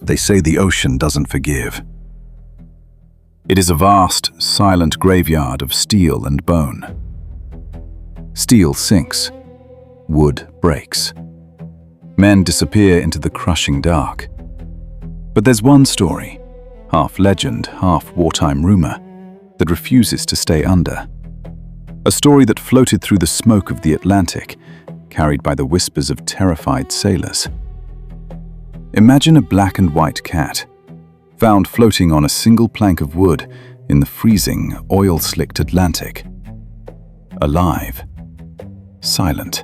They say the ocean doesn't forgive. It is a vast, silent graveyard of steel and bone. Steel sinks. Wood breaks. Men disappear into the crushing dark. But there's one story, half legend, half wartime rumor, that refuses to stay under. A story that floated through the smoke of the Atlantic, carried by the whispers of terrified sailors. Imagine a black and white cat, found floating on a single plank of wood in the freezing, oil-slicked Atlantic. Alive, silent,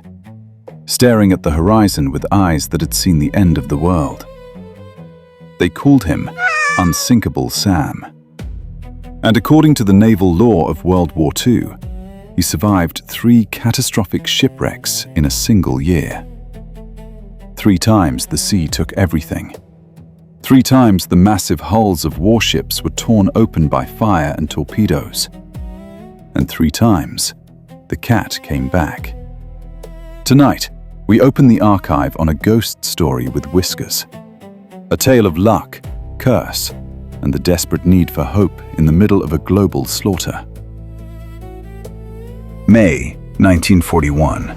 staring at the horizon with eyes that had seen the end of the world. They called him Unsinkable Sam. And according to the naval law of World War II, he survived 3 catastrophic shipwrecks in a single year. 3 times the sea took everything. 3 times the massive hulls of warships were torn open by fire and torpedoes. And 3 times, the cat came back. Tonight, we open the archive on a ghost story with whiskers. A tale of luck, curse, and the desperate need for hope in the middle of a global slaughter. May 1941.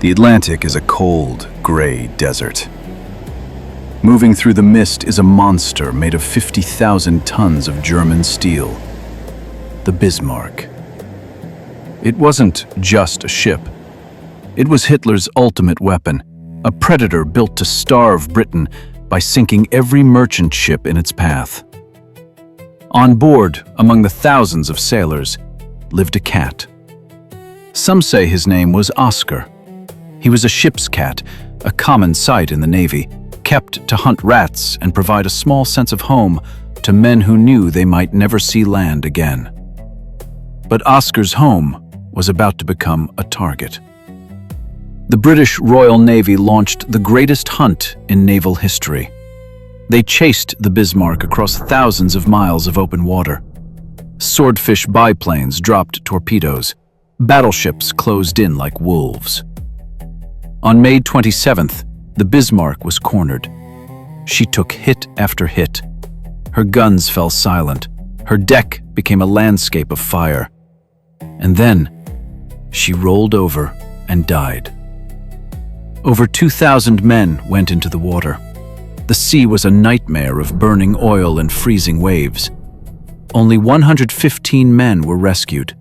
The Atlantic is a cold, gray desert. Moving through the mist is a monster made of 50,000 tons of German steel. The Bismarck. It wasn't just a ship. It was Hitler's ultimate weapon, a predator built to starve Britain by sinking every merchant ship in its path. On board, among the thousands of sailors, lived a cat. Some say his name was Oscar. He was a ship's cat, a common sight in the Navy, kept to hunt rats and provide a small sense of home to men who knew they might never see land again. But Oscar's home was about to become a target. The British Royal Navy launched the greatest hunt in naval history. They chased the Bismarck across thousands of miles of open water. Swordfish biplanes dropped torpedoes. Battleships closed in like wolves. On May 27th, the Bismarck was cornered. She took hit after hit. Her guns fell silent. Her deck became a landscape of fire. And then, she rolled over and died. Over 2,000 men went into the water. The sea was a nightmare of burning oil and freezing waves. Only 115 men were rescued.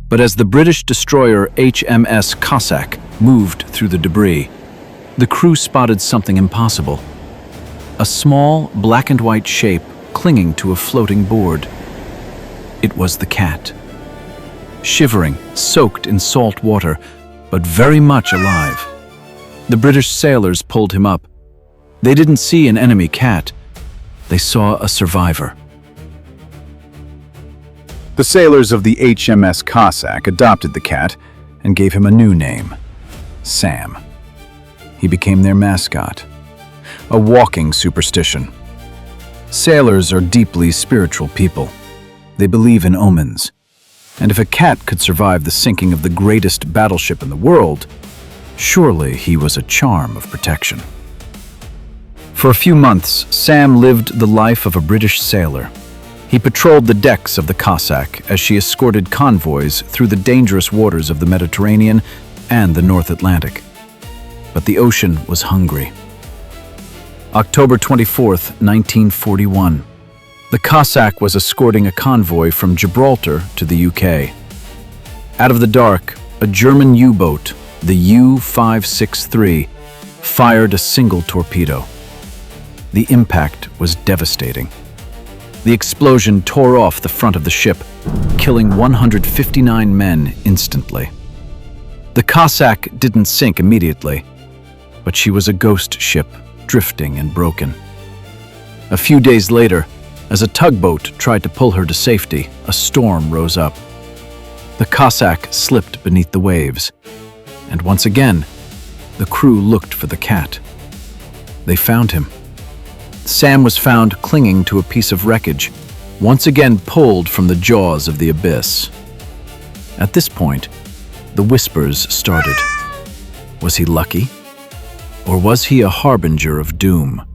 But as the British destroyer HMS Cossack moved through the debris, the crew spotted something impossible. A small black and white shape clinging to a floating board. It was the cat. Shivering, soaked in salt water, but very much alive. The British sailors pulled him up. They didn't see an enemy cat. They saw a survivor. The sailors of the HMS Cossack adopted the cat and gave him a new name, Sam. He became their mascot, a walking superstition. Sailors are deeply spiritual people. They believe in omens. And if a cat could survive the sinking of the greatest battleship in the world, surely he was a charm of protection. For a few months, Sam lived the life of a British sailor. He patrolled the decks of the Cossack as she escorted convoys through the dangerous waters of the Mediterranean and the North Atlantic. But the ocean was hungry. October 24th, 1941. The Cossack was escorting a convoy from Gibraltar to the UK. Out of the dark, a German U-boat, the U-563, fired a single torpedo. The impact was devastating. The explosion tore off the front of the ship, killing 159 men instantly. The Cossack didn't sink immediately, but she was a ghost ship, drifting and broken. A few days later, as a tugboat tried to pull her to safety, a storm rose up. The Cossack slipped beneath the waves, and once again, the crew looked for the cat. They found him. Sam was found clinging to a piece of wreckage, once again pulled from the jaws of the abyss. At this point, the whispers started. Was he lucky? Or was he a harbinger of doom?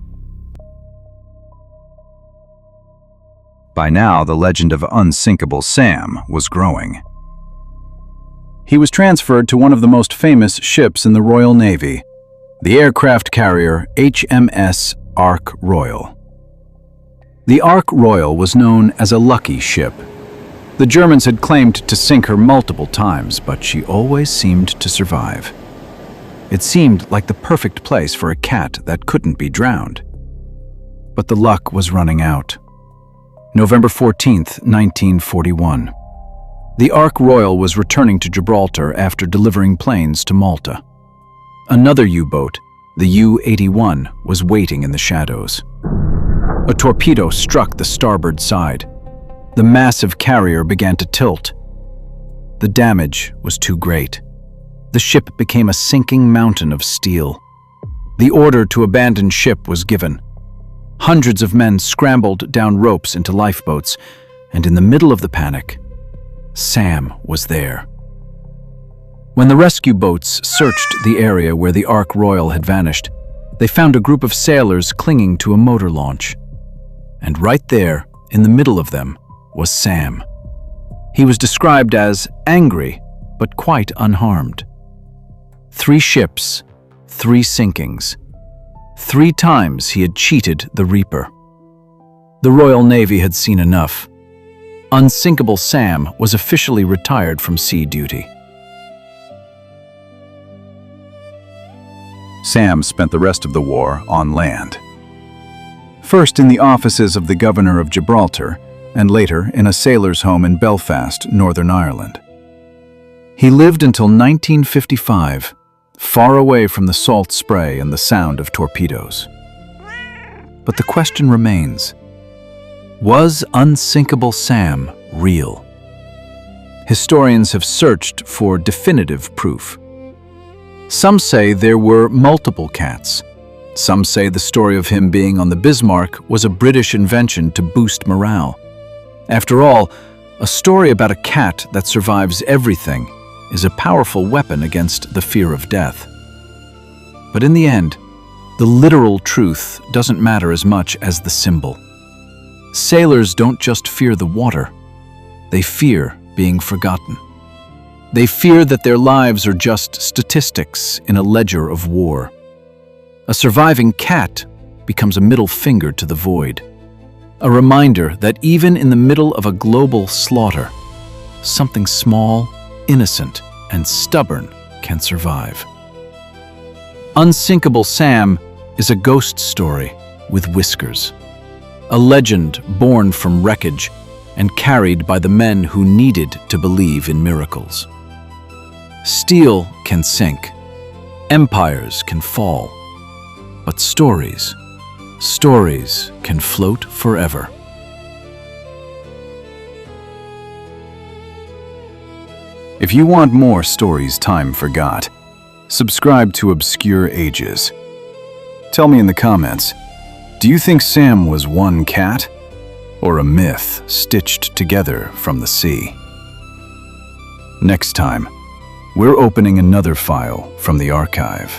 By now, the legend of Unsinkable Sam was growing. He was transferred to one of the most famous ships in the Royal Navy, the aircraft carrier HMS Ark Royal. The Ark Royal was known as a lucky ship. The Germans had claimed to sink her multiple times, but she always seemed to survive. It seemed like the perfect place for a cat that couldn't be drowned. But the luck was running out. November 14th, 1941. The Ark Royal was returning to Gibraltar after delivering planes to Malta. Another U-boat, the U-81, was waiting in the shadows. A torpedo struck the starboard side. The massive carrier began to tilt. The damage was too great. The ship became a sinking mountain of steel. The order to abandon ship was given. Hundreds of men scrambled down ropes into lifeboats, and in the middle of the panic, Sam was there. When the rescue boats searched the area where the Ark Royal had vanished, they found a group of sailors clinging to a motor launch. And right there, in the middle of them, was Sam. He was described as angry, but quite unharmed. 3 ships, 3 sinkings. 3 times he had cheated the Reaper. The Royal Navy had seen enough. Unsinkable Sam was officially retired from sea duty. Sam spent the rest of the war on land. First in the offices of the Governor of Gibraltar, and later in a sailor's home in Belfast, Northern Ireland. He lived until 1955, far away from the salt spray and the sound of torpedoes. But the question remains, was Unsinkable Sam real? Historians have searched for definitive proof. Some say there were multiple cats. Some say the story of him being on the Bismarck was a British invention to boost morale. After all, a story about a cat that survives everything is a powerful weapon against the fear of death. But in the end, the literal truth doesn't matter as much as the symbol. Sailors don't just fear the water, they fear being forgotten. They fear that their lives are just statistics in a ledger of war. A surviving cat becomes a middle finger to the void. A reminder that even in the middle of a global slaughter, something small, innocent, and stubborn can survive. Unsinkable Sam is a ghost story with whiskers. A legend born from wreckage and carried by the men who needed to believe in miracles. Steel can sink, empires can fall, but stories can float forever. If you want more stories time forgot, subscribe to Obscure Ages. Tell me in the comments, do you think Sam was one cat or a myth stitched together from the sea? Next time, we're opening another file from the archive.